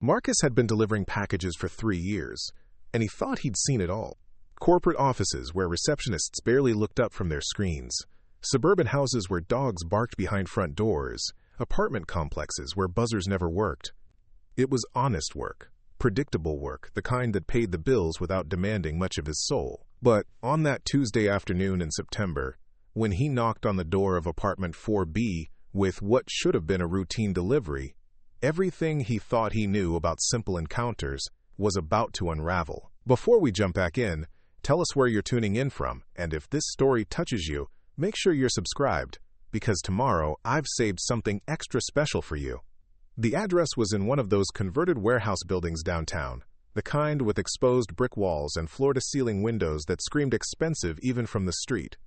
Marcus had been delivering packages for 3 years, and he thought he'd seen it all. Corporate offices where receptionists barely looked up from their screens, suburban houses where dogs barked behind front doors, apartment complexes where buzzers never worked. It was honest work, predictable work, the kind that paid the bills without demanding much of his soul. But on that Tuesday afternoon in September, when he knocked on the door of apartment 4B with what should have been a routine delivery, everything he thought he knew about simple encounters was about to unravel. Before we jump back in, tell us where you're tuning in from, and if this story touches you, make sure you're subscribed, because tomorrow I've saved something extra special for you. The address was in one of those converted warehouse buildings downtown, the kind with exposed brick walls and floor-to-ceiling windows that screamed expensive even from the street.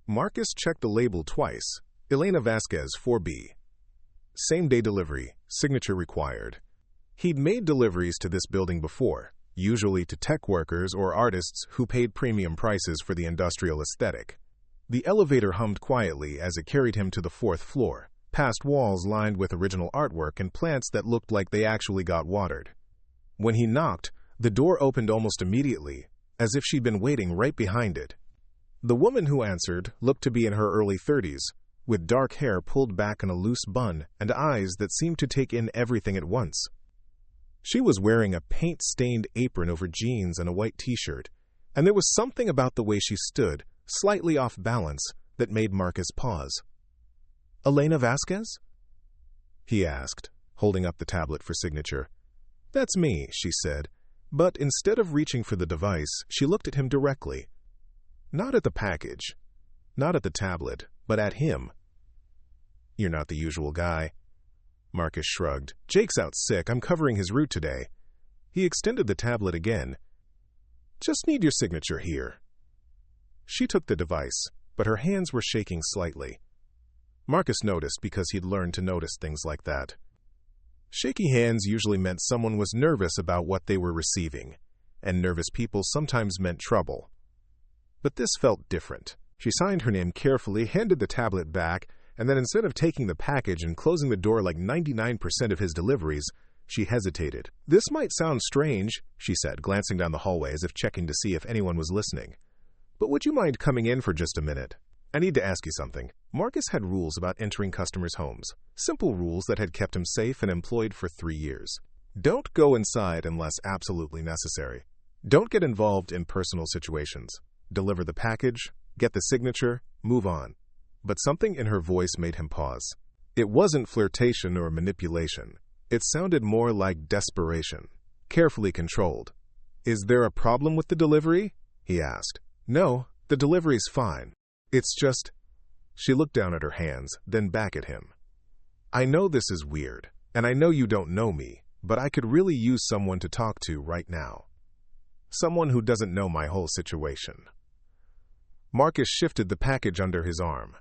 Marcus checked the label twice. Elena Vasquez, 4B. Same-day delivery, signature required. He'd made deliveries to this building before, usually to tech workers or artists who paid premium prices for the industrial aesthetic. The elevator hummed quietly as it carried him to the 4th floor, past walls lined with original artwork and plants that looked like they actually got watered. When he knocked, the door opened almost immediately, as if she'd been waiting right behind it. The woman who answered looked to be in her early 30s, with dark hair pulled back in a loose bun and eyes that seemed to take in everything at once. She was wearing a paint-stained apron over jeans and a white t-shirt, and there was something about the way she stood, slightly off balance, that made Marcus pause. "Elena Vasquez?" he asked, holding up the tablet for signature. "That's me," she said, but instead of reaching for the device, she looked at him directly. Not at the package, not at the tablet, but at him. "You're not the usual guy." Marcus shrugged. "Jake's out sick. I'm covering his route today." He extended the tablet again. "Just need your signature here." She took the device, but her hands were shaking slightly. Marcus noticed because he'd learned to notice things like that. Shaky hands usually meant someone was nervous about what they were receiving, and nervous people sometimes meant trouble. But this felt different. She signed her name carefully, handed the tablet back, and then instead of taking the package and closing the door like 99% of his deliveries, she hesitated. "This might sound strange," she said, glancing down the hallway as if checking to see if anyone was listening. "But would you mind coming in for just a minute? I need to ask you something." Marcus had rules about entering customers' homes, simple rules that had kept him safe and employed for 3 years. Don't go inside unless absolutely necessary. Don't get involved in personal situations. Deliver the package, get the signature, move on. But something in her voice made him pause. It wasn't flirtation or manipulation. It sounded more like desperation, carefully controlled. "Is there a problem with the delivery?" he asked. "No, the delivery's fine. It's just..." She looked down at her hands, then back at him. "I know this is weird, and I know you don't know me, but I could really use someone to talk to right now. Someone who doesn't know my whole situation." Marcus shifted the package under his arm.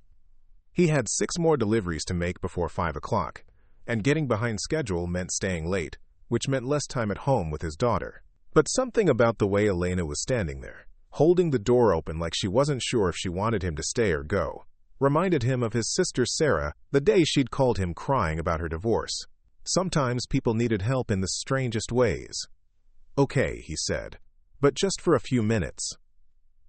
He had 6 more deliveries to make before 5 o'clock, and getting behind schedule meant staying late, which meant less time at home with his daughter. But something about the way Elena was standing there, holding the door open like she wasn't sure if she wanted him to stay or go, reminded him of his sister Sarah the day she'd called him crying about her divorce. Sometimes people needed help in the strangest ways. "Okay," he said, "but just for a few minutes."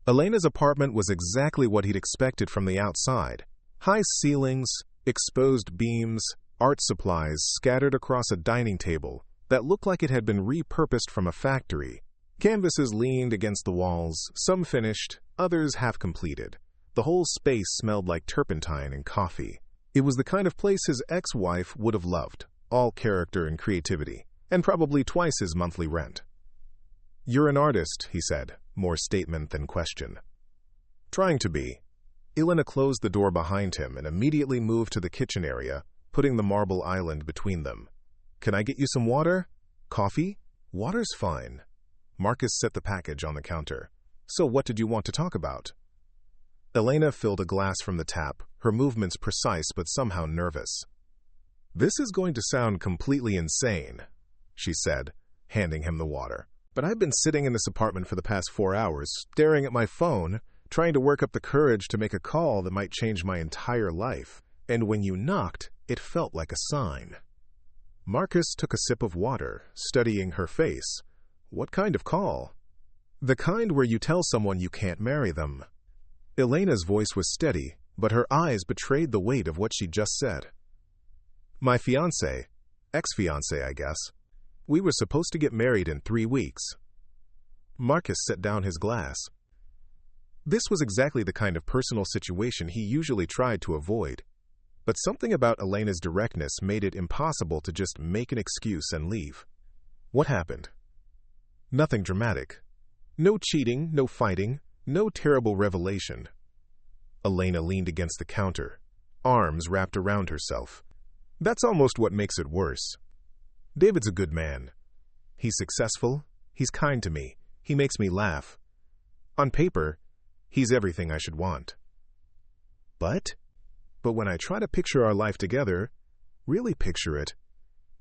Elena's apartment was exactly what he'd expected from the outside. High ceilings, exposed beams, art supplies scattered across a dining table that looked like it had been repurposed from a factory. Canvases leaned against the walls, some finished, others half completed. The whole space smelled like turpentine and coffee. It was the kind of place his ex-wife would have loved, all character and creativity, and probably twice his monthly rent. "You're an artist," he said, more statement than question. "Trying to be." Elena closed the door behind him and immediately moved to the kitchen area, putting the marble island between them. "Can I get you some water? Coffee? Water's fine." Marcus set the package on the counter. "So what did you want to talk about?" Elena filled a glass from the tap, her movements precise but somehow nervous. "This is going to sound completely insane," she said, handing him the water. "But I've been sitting in this apartment for the past 4 hours, staring at my phone, trying to work up the courage to make a call that might change my entire life. And when you knocked, it felt like a sign." Marcus took a sip of water, studying her face. What kind of call? The kind where you tell someone you can't marry them. Elena's voice was steady, but her eyes betrayed the weight of what she just said. My fiancé, ex-fiancé, I guess. We were supposed to get married in 3 weeks. Marcus set down his glass. This was exactly the kind of personal situation he usually tried to avoid. But something about Elena's directness made it impossible to just make an excuse and leave. What happened? Nothing dramatic. No cheating, no fighting, no terrible revelation. Elena leaned against the counter, arms wrapped around herself. That's almost what makes it worse. David's a good man. He's successful, he's kind to me, he makes me laugh. On paper, he's everything I should want. But when I try to picture our life together, really picture it,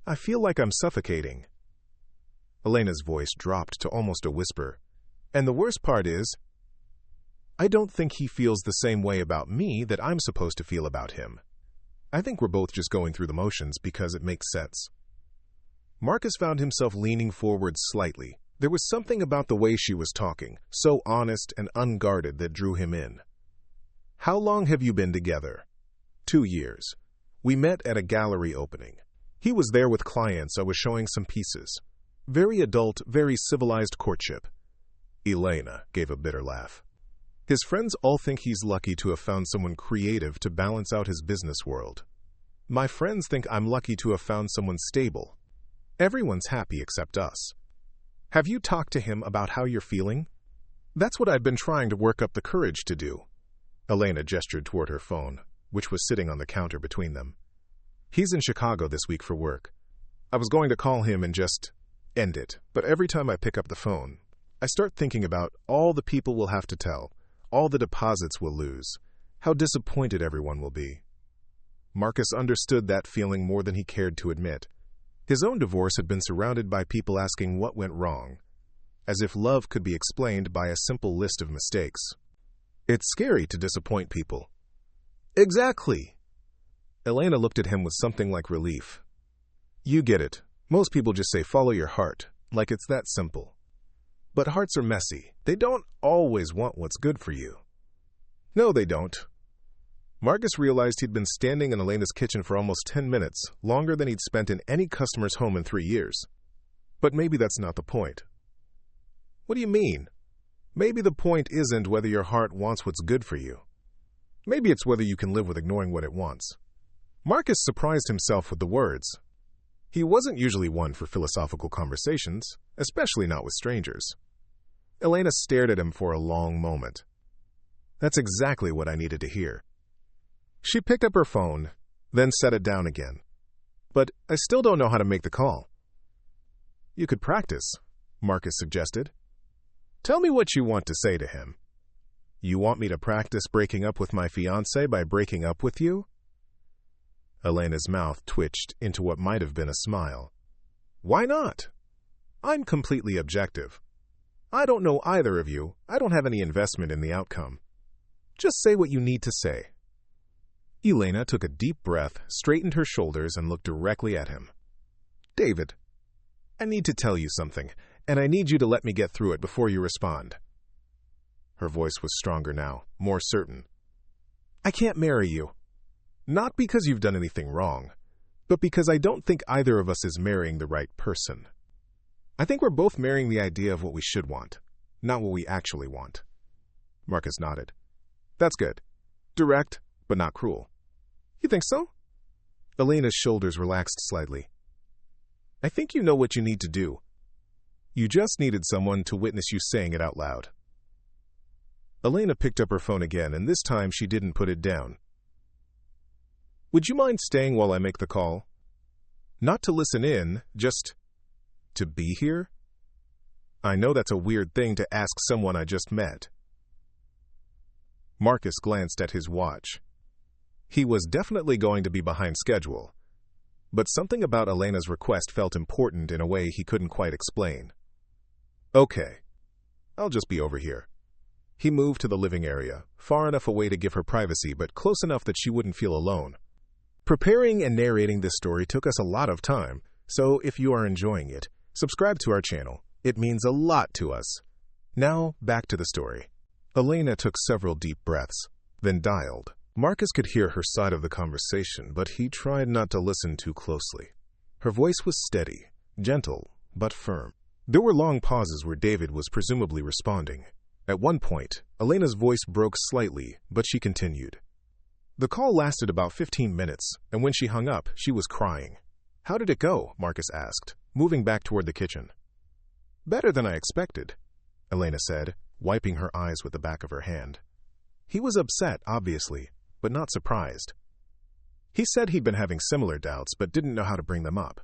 I feel like I'm suffocating. Elena's voice dropped to almost a whisper. And the worst part is, I don't think he feels the same way about me that I'm supposed to feel about him. I think we're both just going through the motions because it makes sense. Marcus found himself leaning forward slightly. There was something about the way she was talking, so honest and unguarded, that drew him in. How long have you been together? 2 years. We met at a gallery opening. He was there with clients. I was showing some pieces. Very adult, very civilized courtship. Elena gave a bitter laugh. His friends all think he's lucky to have found someone creative to balance out his business world. My friends think I'm lucky to have found someone stable. Everyone's happy except us. Have you talked to him about how you're feeling? That's what I've been trying to work up the courage to do. Elena gestured toward her phone, which was sitting on the counter between them. He's in Chicago this week for work. I was going to call him and just end it, but every time I pick up the phone, I start thinking about all the people we'll have to tell, all the deposits we'll lose, how disappointed everyone will be. Marcus understood that feeling more than he cared to admit. His own divorce had been surrounded by people asking what went wrong, as if love could be explained by a simple list of mistakes. It's scary to disappoint people. Exactly. Elena looked at him with something like relief. You get it. Most people just say follow your heart, like it's that simple. But hearts are messy. They don't always want what's good for you. No, they don't. Marcus realized he'd been standing in Elena's kitchen for almost 10 minutes, longer than he'd spent in any customer's home in 3 years. But maybe that's not the point. What do you mean? Maybe the point isn't whether your heart wants what's good for you. Maybe it's whether you can live with ignoring what it wants. Marcus surprised himself with the words. He wasn't usually one for philosophical conversations, especially not with strangers. Elena stared at him for a long moment. That's exactly what I needed to hear. She picked up her phone, then set it down again. But I still don't know how to make the call. You could practice, Marcus suggested. Tell me what you want to say to him. You want me to practice breaking up with my fiancé by breaking up with you? Elena's mouth twitched into what might have been a smile. Why not? I'm completely objective. I don't know either of you. I don't have any investment in the outcome. Just say what you need to say. Elena took a deep breath, straightened her shoulders, and looked directly at him. David, I need to tell you something, and I need you to let me get through it before you respond. Her voice was stronger now, more certain. I can't marry you. Not because you've done anything wrong, but because I don't think either of us is marrying the right person. I think we're both marrying the idea of what we should want, not what we actually want. Marcus nodded. That's good. Direct, but not cruel. You think so? Elena's shoulders relaxed slightly. I think you know what you need to do. You just needed someone to witness you saying it out loud. Elena picked up her phone again, and this time she didn't put it down. Would you mind staying while I make the call? Not to listen in, just to be here? I know that's a weird thing to ask someone I just met. Marcus glanced at his watch. He was definitely going to be behind schedule, but something about Elena's request felt important in a way he couldn't quite explain. Okay, I'll just be over here. He moved to the living area, far enough away to give her privacy, but close enough that she wouldn't feel alone. Preparing and narrating this story took us a lot of time, So if you are enjoying it, subscribe to our channel. It means a lot to us. Now, back to the story. Elena took several deep breaths, then dialed. Marcus could hear her side of the conversation, but he tried not to listen too closely. Her voice was steady, gentle, but firm. There were long pauses where David was presumably responding. At one point, Elena's voice broke slightly, but she continued. The call lasted about 15 minutes, and when she hung up, she was crying. "How did it go?" Marcus asked, moving back toward the kitchen. "Better than I expected," Elena said, wiping her eyes with the back of her hand. He was upset, obviously, but not surprised. He said he'd been having similar doubts, but didn't know how to bring them up.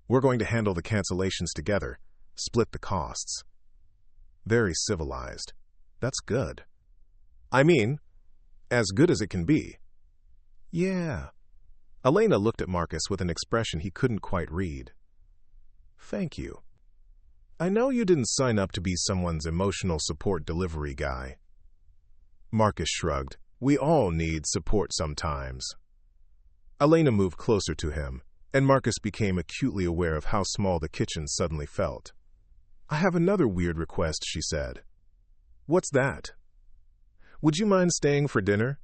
"We're going to handle the cancellations together, split the costs." Very civilized. That's good. I mean, as good as it can be. Yeah. Elena looked at Marcus with an expression he couldn't quite read. "Thank you. I know you didn't sign up to be someone's emotional support delivery guy." Marcus shrugged. "We all need support sometimes." Elena moved closer to him, and Marcus became acutely aware of how small the kitchen suddenly felt. "I have another weird request," she said. "What's that?" "Would you mind staying for dinner?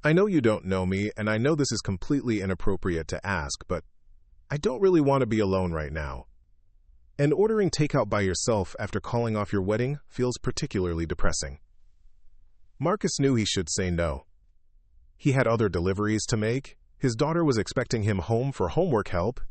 I know you don't know me, and I know this is completely inappropriate to ask, but I don't really want to be alone right now. And ordering takeout by yourself after calling off your wedding feels particularly depressing." Marcus knew he should say no. He had other deliveries to make, his daughter was expecting him home for homework help,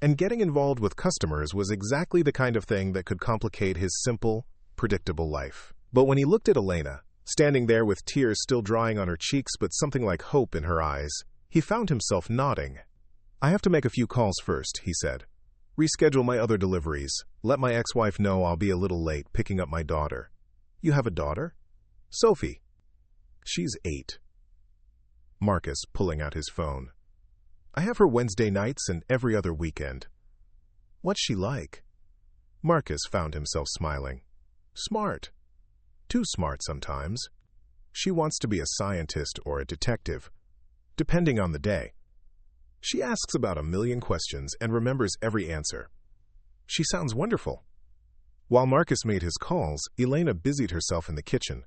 and getting involved with customers was exactly the kind of thing that could complicate his simple, predictable life. But when he looked at Elena, standing there with tears still drying on her cheeks but something like hope in her eyes, he found himself nodding. "I have to make a few calls first," he said. "Reschedule my other deliveries. Let my ex-wife know I'll be a little late picking up my daughter." "You have a daughter?" "Sophie. She's 8. Marcus, pulling out his phone. "I have her Wednesday nights and every other weekend." "What's she like?" Marcus found himself smiling. "Smart. Too smart sometimes. She wants to be a scientist or a detective, depending on the day. She asks about 1,000,000 questions and remembers every answer. She sounds wonderful." While Marcus made his calls, Elena busied herself in the kitchen,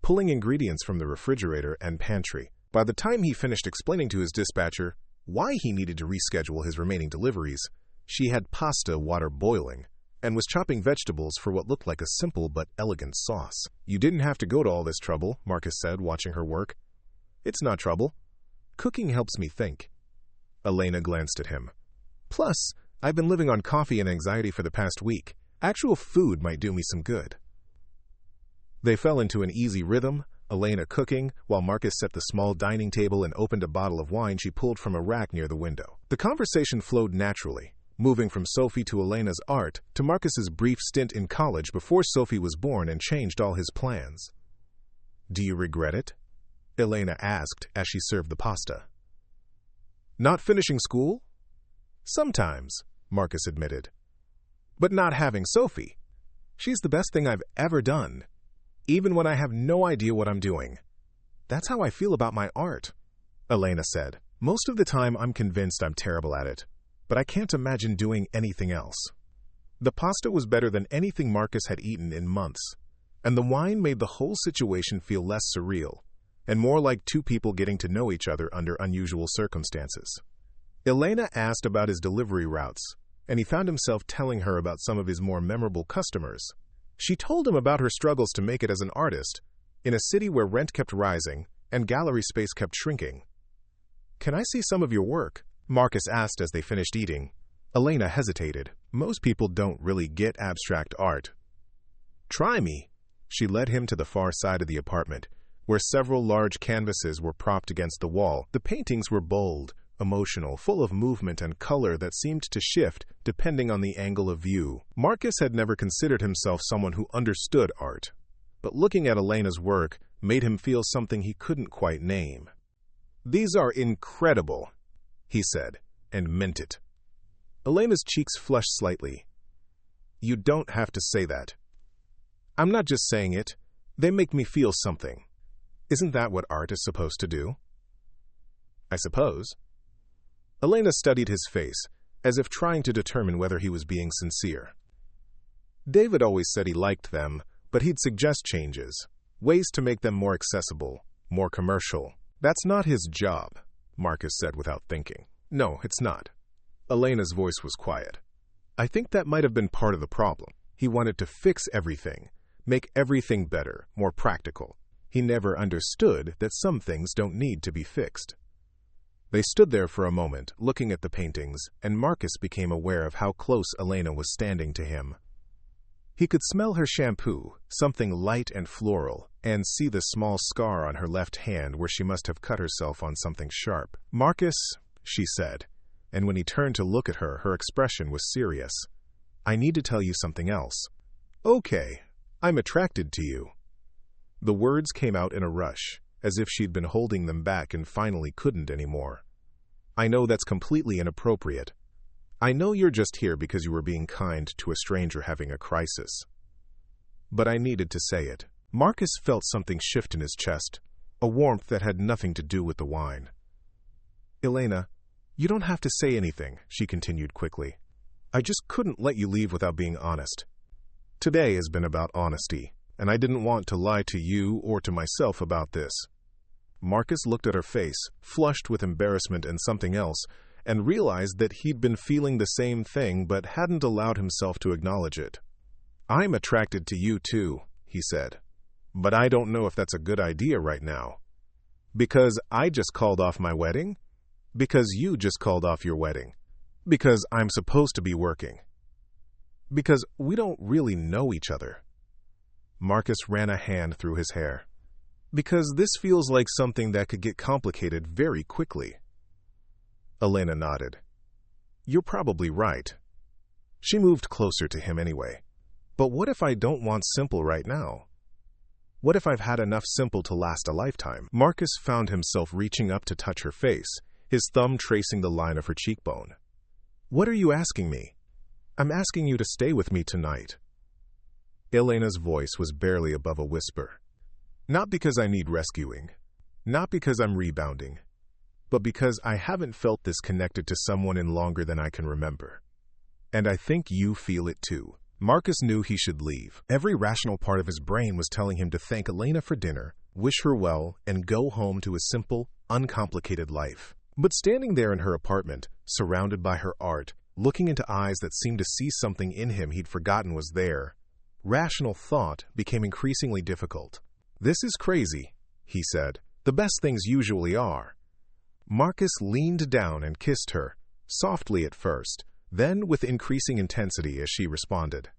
pulling ingredients from the refrigerator and pantry. By the time he finished explaining to his dispatcher why he needed to reschedule his remaining deliveries, she had pasta water boiling and was chopping vegetables for what looked like a simple but elegant sauce. "You didn't have to go to all this trouble," Marcus said, watching her work. "It's not trouble. Cooking helps me think." Elena glanced at him. "Plus, I've been living on coffee and anxiety for the past week. Actual food might do me some good." They fell into an easy rhythm, Elena cooking, while Marcus set the small dining table and opened a bottle of wine she pulled from a rack near the window. The conversation flowed naturally, moving from Sophie to Elena's art to Marcus's brief stint in college before Sophie was born and changed all his plans. "Do you regret it?" Elena asked as she served the pasta. "Not finishing school?" "Sometimes," Marcus admitted. "But not having Sophie. She's the best thing I've ever done, even when I have no idea what I'm doing. That's how I feel about my art," Elena said. "Most of the time I'm convinced I'm terrible at it, but I can't imagine doing anything else." The pasta was better than anything Marcus had eaten in months, and the wine made the whole situation feel less surreal, and more like two people getting to know each other under unusual circumstances. Elena asked about his delivery routes, and he found himself telling her about some of his more memorable customers. She told him about her struggles to make it as an artist, in a city where rent kept rising and gallery space kept shrinking. "Can I see some of your work?" Marcus asked as they finished eating. Elena hesitated. Most people don't really get abstract art. "Try me." She led him to the far side of the apartment, where several large canvases were propped against the wall. The paintings were bold, emotional, full of movement and color that seemed to shift depending on the angle of view. Marcus had never considered himself someone who understood art, but looking at Elena's work made him feel something he couldn't quite name. "These are incredible," he said, and meant it. Elena's cheeks flushed slightly. "You don't have to say that." "I'm not just saying it. They make me feel something. Isn't that what art is supposed to do?" "I suppose." Elena studied his face, as if trying to determine whether he was being sincere. David always said he liked them, but he'd suggest changes, ways to make them more accessible, more commercial. That's not his job, Marcus said without thinking. No, it's not. Elena's voice was quiet. I think that might have been part of the problem. He wanted to fix everything, make everything better, more practical. He never understood that some things don't need to be fixed. They stood there for a moment, looking at the paintings, and Marcus became aware of how close Elena was standing to him. He could smell her shampoo, something light and floral, and see the small scar on her left hand where she must have cut herself on something sharp. Marcus, she said, and when he turned to look at her, her expression was serious. I need to tell you something else. Okay, I'm attracted to you. The words came out in a rush, as if she'd been holding them back and finally couldn't anymore. I know that's completely inappropriate. I know you're just here because you were being kind to a stranger having a crisis. But I needed to say it. Marcus felt something shift in his chest, a warmth that had nothing to do with the wine. Elena, you don't have to say anything, she continued quickly. I just couldn't let you leave without being honest. Today has been about honesty, and I didn't want to lie to you or to myself about this. Marcus looked at her face, flushed with embarrassment and something else, and realized that he'd been feeling the same thing but hadn't allowed himself to acknowledge it. I'm attracted to you too, he said. But I don't know if that's a good idea right now. Because I just called off my wedding? Because you just called off your wedding? Because I'm supposed to be working? Because we don't really know each other? Marcus ran a hand through his hair. Because this feels like something that could get complicated very quickly. Elena nodded. You're probably right. She moved closer to him anyway. But what if I don't want simple right now? What if I've had enough simple to last a lifetime? Marcus found himself reaching up to touch her face, his thumb tracing the line of her cheekbone. What are you asking me? I'm asking you to stay with me tonight. Elena's voice was barely above a whisper. Not because I need rescuing, not because I'm rebounding, but because I haven't felt this connected to someone in longer than I can remember. And I think you feel it too. Marcus knew he should leave. Every rational part of his brain was telling him to thank Elena for dinner, wish her well, and go home to a simple, uncomplicated life. But standing there in her apartment, surrounded by her art, looking into eyes that seemed to see something in him he'd forgotten was there, rational thought became increasingly difficult. This is crazy, he said. The best things usually are. Marcus leaned down and kissed her, softly at first, then with increasing intensity as she responded.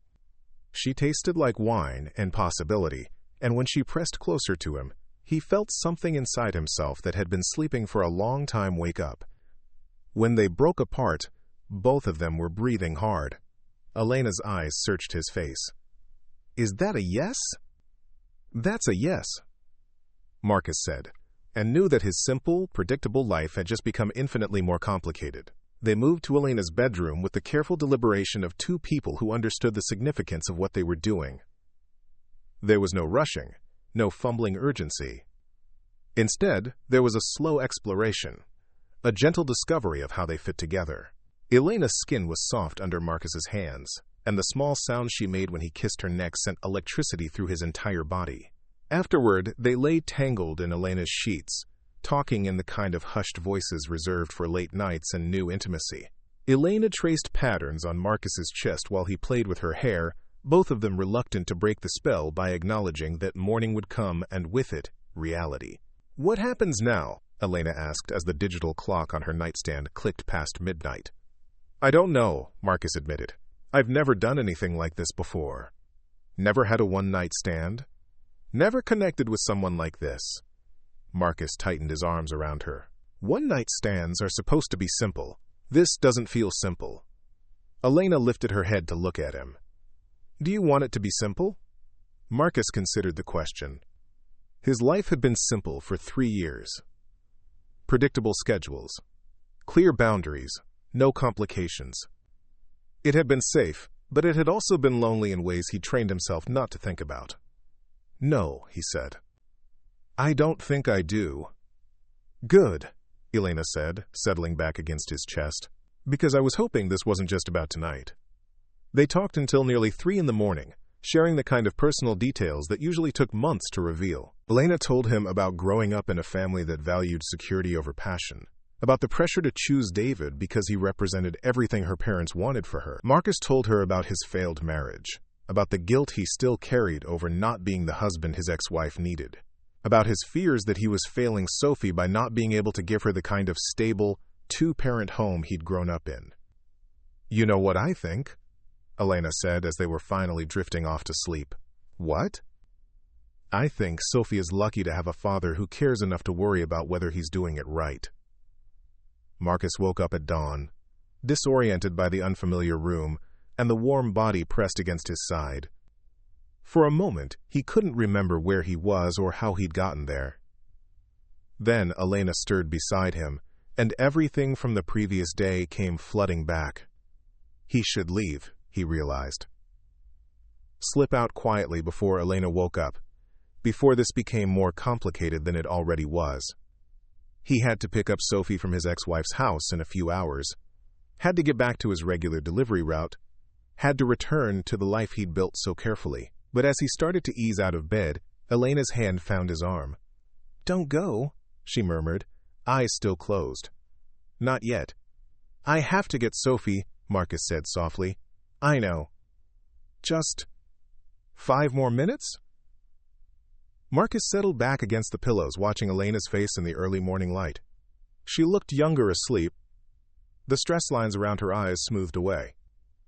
She tasted like wine and possibility, and when she pressed closer to him, he felt something inside himself that had been sleeping for a long time wake up. When they broke apart, both of them were breathing hard. Elena's eyes searched his face. Is that a yes? That's a yes, Marcus said, and knew that his simple, predictable life had just become infinitely more complicated. They moved to Elena's bedroom with the careful deliberation of two people who understood the significance of what they were doing. There was no rushing, no fumbling urgency. Instead, there was a slow exploration, a gentle discovery of how they fit together. Elena's skin was soft under Marcus's hands, and the small sound she made when he kissed her neck sent electricity through his entire body. Afterward, they lay tangled in Elena's sheets, talking in the kind of hushed voices reserved for late nights and new intimacy. Elena traced patterns on Marcus's chest while he played with her hair, both of them reluctant to break the spell by acknowledging that morning would come and with it, reality. What happens now? Elena asked as the digital clock on her nightstand clicked past midnight. I don't know, Marcus admitted. I've never done anything like this before. Never had a one-night stand. Never connected with someone like this. Marcus tightened his arms around her. One-night stands are supposed to be simple. This doesn't feel simple. Elena lifted her head to look at him. Do you want it to be simple? Marcus considered the question. His life had been simple for 3 years. Predictable schedules. Clear boundaries. No complications. It had been safe, but it had also been lonely in ways he trained himself not to think about. No, he said. I don't think I do. Good, Elena said, settling back against his chest. because I was hoping this wasn't just about tonight." They talked until nearly 3 in the morning, sharing the kind of personal details that usually took months to reveal. Elena told him about growing up in a family that valued security over passion, about the pressure to choose David because he represented everything her parents wanted for her. Marcus told her about his failed marriage, about the guilt he still carried over not being the husband his ex-wife needed, about his fears that he was failing Sophie by not being able to give her the kind of stable, two-parent home he'd grown up in. "You know what I think?" Elena said as they were finally drifting off to sleep. "What?" "I think Sophie is lucky to have a father who cares enough to worry about whether he's doing it right." Marcus woke up at dawn, disoriented by the unfamiliar room and the warm body pressed against his side. For a moment, he couldn't remember where he was or how he'd gotten there. Then Elena stirred beside him, and everything from the previous day came flooding back. He should leave, he realized. Slip out quietly before Elena woke up, before this became more complicated than it already was. He had to pick up Sophie from his ex-wife's house in a few hours, had to get back to his regular delivery route, had to return to the life he'd built so carefully. But as he started to ease out of bed, Elena's hand found his arm. "Don't go," she murmured, eyes still closed. "Not yet." "I have to get Sophie," Marcus said softly. "I know." "Just 5 more minutes?" Marcus settled back against the pillows, watching Elena's face in the early morning light. She looked younger asleep. The stress lines around her eyes smoothed away.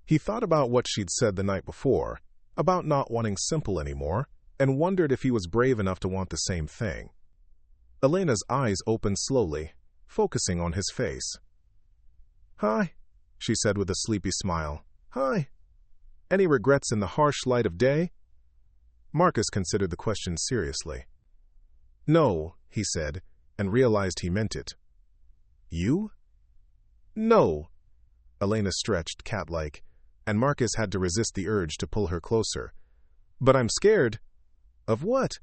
He thought about what she'd said the night before, about not wanting simple anymore, and wondered if he was brave enough to want the same thing. Elena's eyes opened slowly, focusing on his face. "Hi," she said with a sleepy smile. "Hi. Any regrets in the harsh light of day?" Marcus considered the question seriously. "No," he said, and realized he meant it. "You?" "No." Elena stretched, cat-like, and Marcus had to resist the urge to pull her closer. "But I'm scared." "Of what?"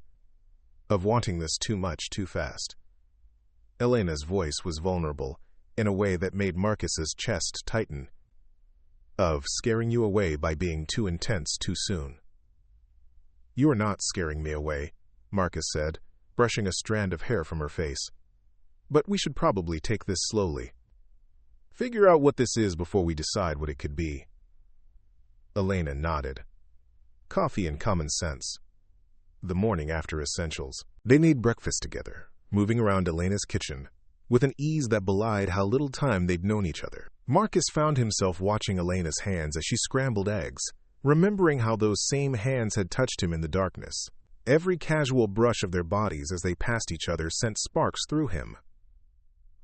"Of wanting this too much too fast." Elena's voice was vulnerable, in a way that made Marcus's chest tighten. "Of scaring you away by being too intense too soon." "You're not scaring me away," Marcus said, brushing a strand of hair from her face. "But we should probably take this slowly. Figure out what this is before we decide what it could be." Elena nodded. Coffee and common sense. The morning after essentials. They made breakfast together, moving around Elena's kitchen, with an ease that belied how little time they'd known each other. Marcus found himself watching Elena's hands as she scrambled eggs, remembering how those same hands had touched him in the darkness. Every casual brush of their bodies as they passed each other sent sparks through him.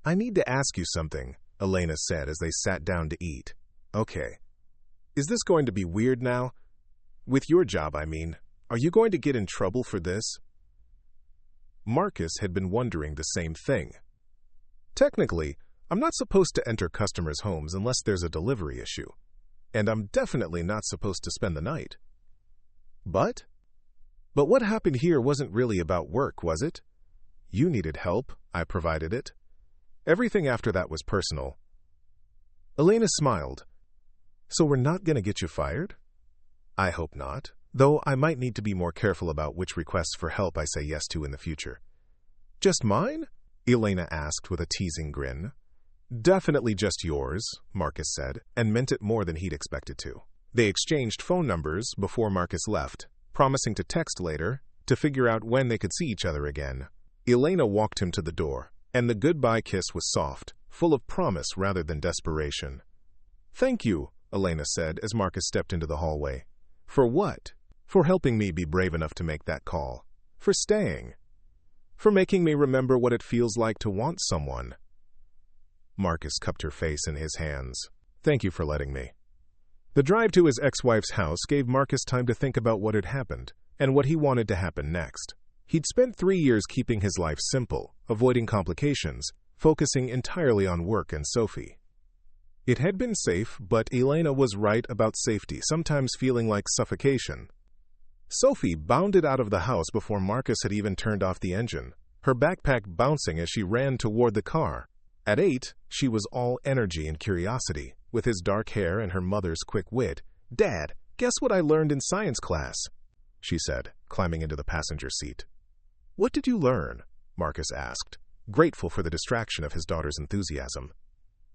"I need to ask you something," Elena said as they sat down to eat. "Okay. Is this going to be weird now? With your job, I mean. Are you going to get in trouble for this?" Marcus had been wondering the same thing. "Technically, I'm not supposed to enter customers' homes unless there's a delivery issue. And I'm definitely not supposed to spend the night." But what happened here wasn't really about work, was it? You needed help, I provided it. Everything after that was personal. Elena smiled. "So we're not going to get you fired?" "I hope not, though I might need to be more careful about which requests for help I say yes to in the future." "Just mine?" Elena asked with a teasing grin. "Definitely just yours," Marcus said, and meant it more than he'd expected to. They exchanged phone numbers before Marcus left, promising to text later to figure out when they could see each other again. Elena walked him to the door, and the goodbye kiss was soft, full of promise rather than desperation. "Thank you," Elena said as Marcus stepped into the hallway. "For what?" "For helping me be brave enough to make that call. For staying. For making me remember what it feels like to want someone." Marcus cupped her face in his hands. "Thank you for letting me." The drive to his ex-wife's house gave Marcus time to think about what had happened and what he wanted to happen next. He'd spent 3 years keeping his life simple, avoiding complications, focusing entirely on work and Sophie. It had been safe, but Elena was right about safety, sometimes feeling like suffocation. Sophie bounded out of the house before Marcus had even turned off the engine, her backpack bouncing as she ran toward the car. At 8, she was all energy and curiosity, with his dark hair and her mother's quick wit. "Dad, guess what I learned in science class?" she said, climbing into the passenger seat. "What did you learn?" Marcus asked, grateful for the distraction of his daughter's enthusiasm.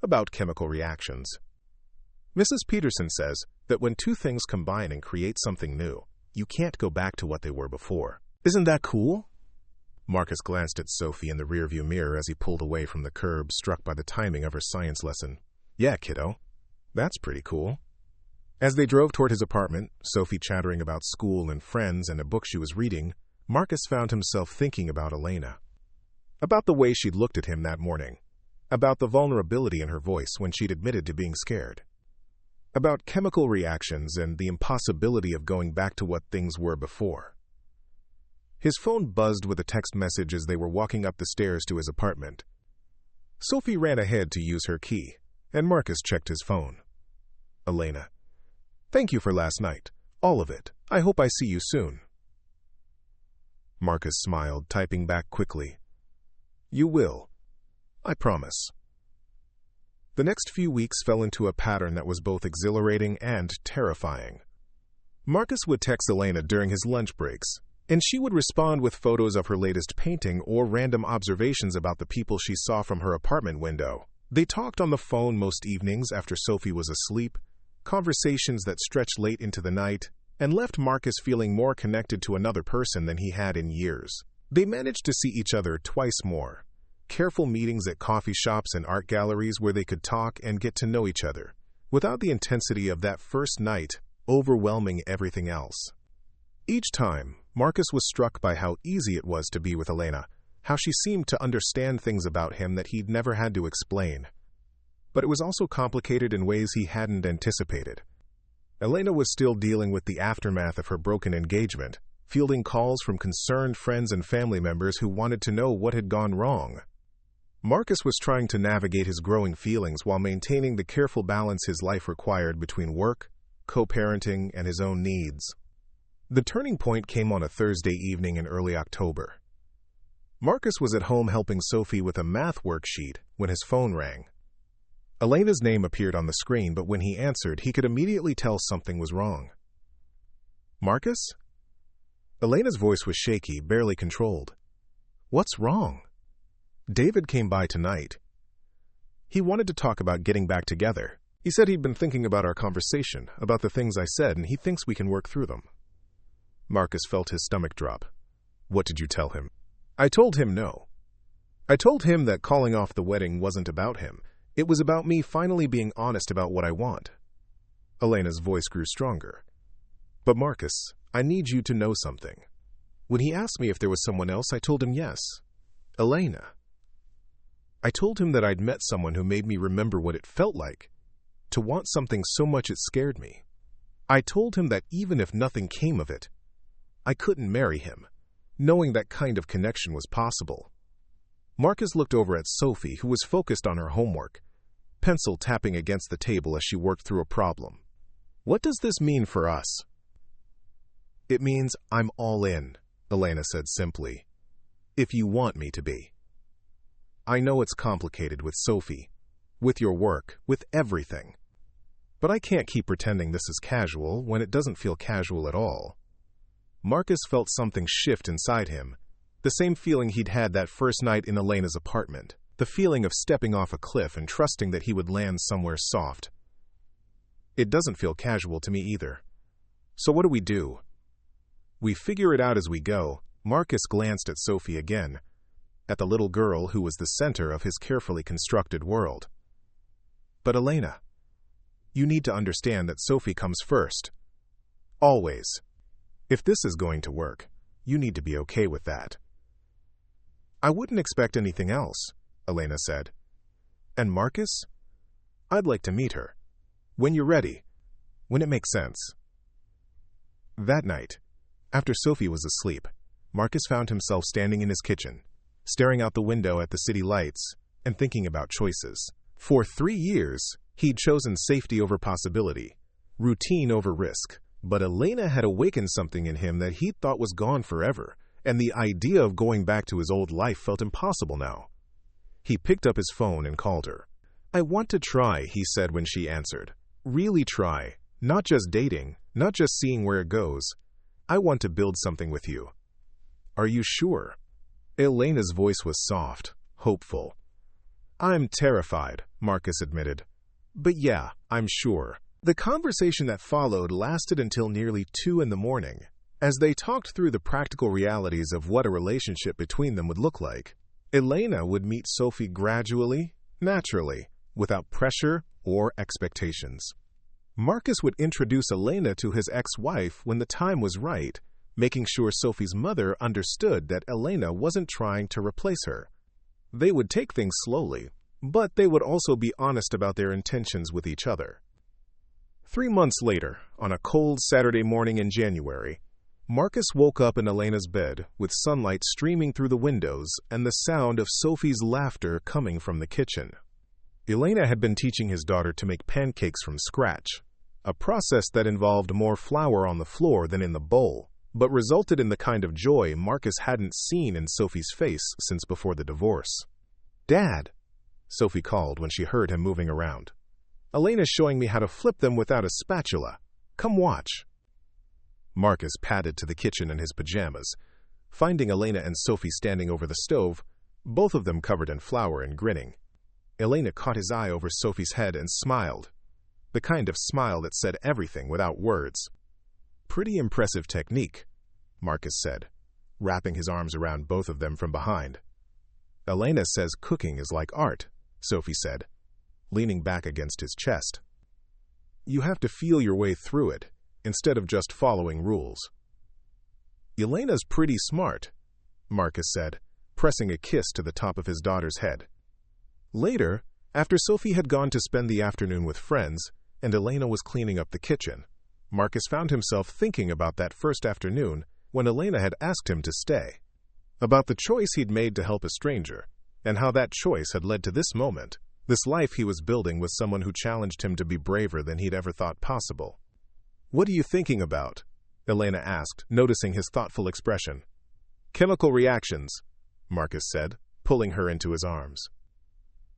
"About chemical reactions. Mrs. Peterson says that when two things combine and create something new, you can't go back to what they were before. Isn't that cool?" Marcus glanced at Sophie in the rearview mirror as he pulled away from the curb, struck by the timing of her science lesson. "Yeah, kiddo. That's pretty cool." As they drove toward his apartment, Sophie chattering about school and friends and a book she was reading, Marcus found himself thinking about Elena. About the way she'd looked at him that morning. About the vulnerability in her voice when she'd admitted to being scared. About chemical reactions and the impossibility of going back to what things were before. His phone buzzed with a text message as they were walking up the stairs to his apartment. Sophie ran ahead to use her key, and Marcus checked his phone. "Elena, thank you for last night. All of it. I hope I see you soon." Marcus smiled, typing back quickly. "You will. I promise." The next few weeks fell into a pattern that was both exhilarating and terrifying. Marcus would text Elena during his lunch breaks, and she would respond with photos of her latest painting or random observations about the people she saw from her apartment window. They talked on the phone most evenings after Sophie was asleep, conversations that stretched late into the night, and left Marcus feeling more connected to another person than he had in years. They managed to see each other twice more. Careful meetings at coffee shops and art galleries where they could talk and get to know each other, without the intensity of that first night overwhelming everything else. Each time, Marcus was struck by how easy it was to be with Elena, how she seemed to understand things about him that he'd never had to explain. But it was also complicated in ways he hadn't anticipated. Elena was still dealing with the aftermath of her broken engagement, fielding calls from concerned friends and family members who wanted to know what had gone wrong. Marcus was trying to navigate his growing feelings while maintaining the careful balance his life required between work, co-parenting, and his own needs. The turning point came on a Thursday evening in early October. Marcus was at home helping Sophie with a math worksheet when his phone rang. Elena's name appeared on the screen, but when he answered, he could immediately tell something was wrong. "Marcus?" Elena's voice was shaky, barely controlled. "What's wrong?" "David came by tonight. He wanted to talk about getting back together. He said he'd been thinking about our conversation, about the things I said, and he thinks we can work through them." Marcus felt his stomach drop. "What did you tell him?" "I told him no. I told him that calling off the wedding wasn't about him. It was about me finally being honest about what I want." Elena's voice grew stronger. "But Marcus, I need you to know something. When he asked me if there was someone else, I told him yes. Elena. I told him that I'd met someone who made me remember what it felt like to want something so much it scared me. I told him that even if nothing came of it, I couldn't marry him, knowing that kind of connection was possible." Marcus looked over at Sophie, who was focused on her homework, pencil tapping against the table as she worked through a problem. "What does this mean for us?" "It means I'm all in," Elena said simply. "If you want me to be. I know it's complicated with Sophie, with your work, with everything. But I can't keep pretending this is casual when it doesn't feel casual at all." Marcus felt something shift inside him, the same feeling he'd had that first night in Elena's apartment, the feeling of stepping off a cliff and trusting that he would land somewhere soft. "It doesn't feel casual to me either. So what do we do?" "We figure it out as we go." Marcus glanced at Sophie again, at the little girl who was the center of his carefully constructed world. "But Elena, you need to understand that Sophie comes first. Always. If this is going to work, you need to be okay with that." "I wouldn't expect anything else," Elena said. "And Marcus? I'd like to meet her. When you're ready. When it makes sense." That night, after Sophie was asleep, Marcus found himself standing in his kitchen, staring out the window at the city lights and thinking about choices. For 3 years, he'd chosen safety over possibility, routine over risk, but Elena had awakened something in him that he thought was gone forever, and the idea of going back to his old life felt impossible now. He picked up his phone and called her. "I want to try," he said when she answered. "Really try. Not just dating, not just seeing where it goes. I want to build something with you." "Are you sure?" Elena's voice was soft, hopeful. "I'm terrified," Marcus admitted. "But yeah, I'm sure." The conversation that followed lasted until nearly 2 in the morning, as they talked through the practical realities of what a relationship between them would look like. Elena would meet Sophie gradually, naturally, without pressure or expectations. Marcus would introduce Elena to his ex-wife when the time was right, making sure Sophie's mother understood that Elena wasn't trying to replace her. They would take things slowly, but they would also be honest about their intentions with each other. 3 months later, on a cold Saturday morning in January, Marcus woke up in Elena's bed with sunlight streaming through the windows and the sound of Sophie's laughter coming from the kitchen. Elena had been teaching his daughter to make pancakes from scratch, a process that involved more flour on the floor than in the bowl, but resulted in the kind of joy Marcus hadn't seen in Sophie's face since before the divorce. "Dad," Sophie called when she heard him moving around. "Elena's showing me how to flip them without a spatula. Come watch." Marcus padded to the kitchen in his pajamas, finding Elena and Sophie standing over the stove, both of them covered in flour and grinning. Elena caught his eye over Sophie's head and smiled, the kind of smile that said everything without words. "Pretty impressive technique," Marcus said, wrapping his arms around both of them from behind. "Elena says cooking is like art," Sophie said, leaning back against his chest. "You have to feel your way through it, instead of just following rules." "Elena's pretty smart," Marcus said, pressing a kiss to the top of his daughter's head. Later, after Sophie had gone to spend the afternoon with friends, and Elena was cleaning up the kitchen, Marcus found himself thinking about that first afternoon when Elena had asked him to stay, about the choice he'd made to help a stranger, and how that choice had led to this moment, this life he was building with someone who challenged him to be braver than he'd ever thought possible. "What are you thinking about?" Elena asked, noticing his thoughtful expression. "Chemical reactions," Marcus said, pulling her into his arms.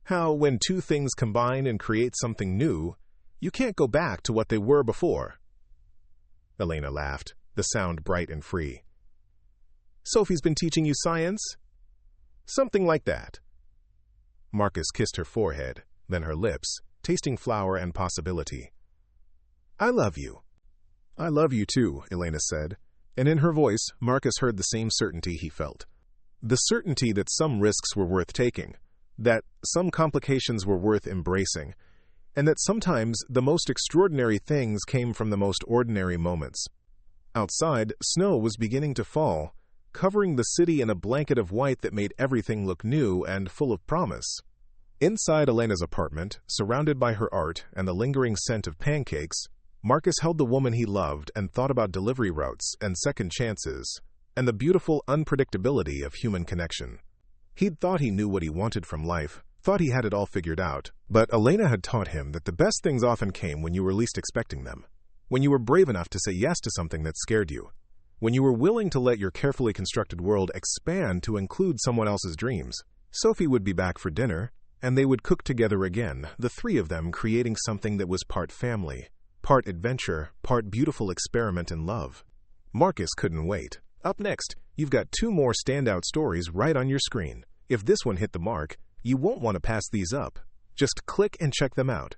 "How, when two things combine and create something new, you can't go back to what they were before." Elena laughed, the sound bright and free. "Sophie's been teaching you science?" "Something like that." Marcus kissed her forehead, then her lips, tasting flour and possibility. "I love you." "I love you too," Elena said, and in her voice, Marcus heard the same certainty he felt. The certainty that some risks were worth taking, that some complications were worth embracing, and that sometimes the most extraordinary things came from the most ordinary moments. Outside, snow was beginning to fall, covering the city in a blanket of white that made everything look new and full of promise. Inside Elena's apartment, surrounded by her art and the lingering scent of pancakes, Marcus held the woman he loved and thought about delivery routes and second chances, and the beautiful unpredictability of human connection. He'd thought he knew what he wanted from life, thought he had it all figured out, but Elena had taught him that the best things often came when you were least expecting them, when you were brave enough to say yes to something that scared you, when you were willing to let your carefully constructed world expand to include someone else's dreams. Sophie would be back for dinner, and they would cook together again, the three of them creating something that was part family, part adventure, part beautiful experiment in love. Marcus couldn't wait. Up next, you've got 2 more standout stories right on your screen. If this one hit the mark, you won't want to pass these up. Just click and check them out.